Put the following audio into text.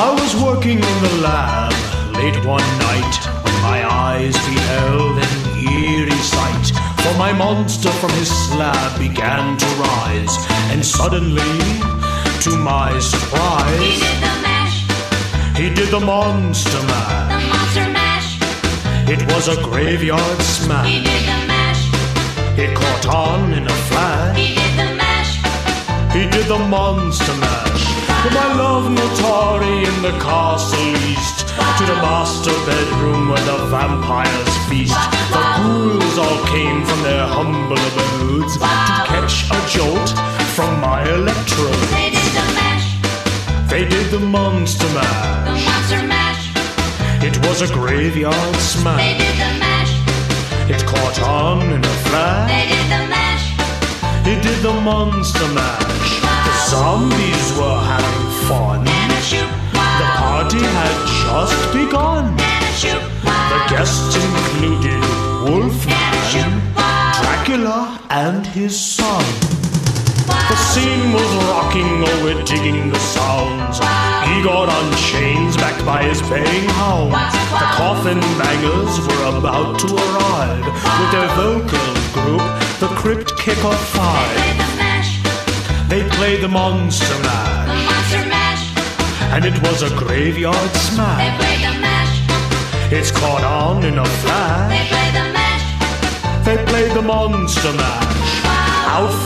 I was working in the lab late one night when my eyes beheld an eerie sight. For my monster from his slab began to rise, and suddenly, to my surprise, He did the mash, he did the monster mash. the monster mash. It was a graveyard He smash. did the mash, It caught on in a flash. he did the mash. He did the monster mash. To my love Notari in the castle east, to the master bedroom where the vampires feast. The ghouls all came from their humble abodes to catch a jolt from my electrode. They did the mash, They did the monster the mash. monster mash. It was a graveyard They smash. did the mash, It caught on in a flash. they did the mash. He did the monster mash. The zombies were having fun. And a shoot, The party had just begun. and a shoot, The guests included Wolfman, Dracula, and his son. The scene was rocking, oh, we're digging the sounds. Igor on chains, backed by his baying hounds. The coffin bangers were about to arrive with their vocal group, the Crypt Kicker Five. Play the mash, They played the monster the mash, monster mash. and it was a graveyard They smash. play the mash, It's caught on in a flash. they play the mash. They played the monster mash. Out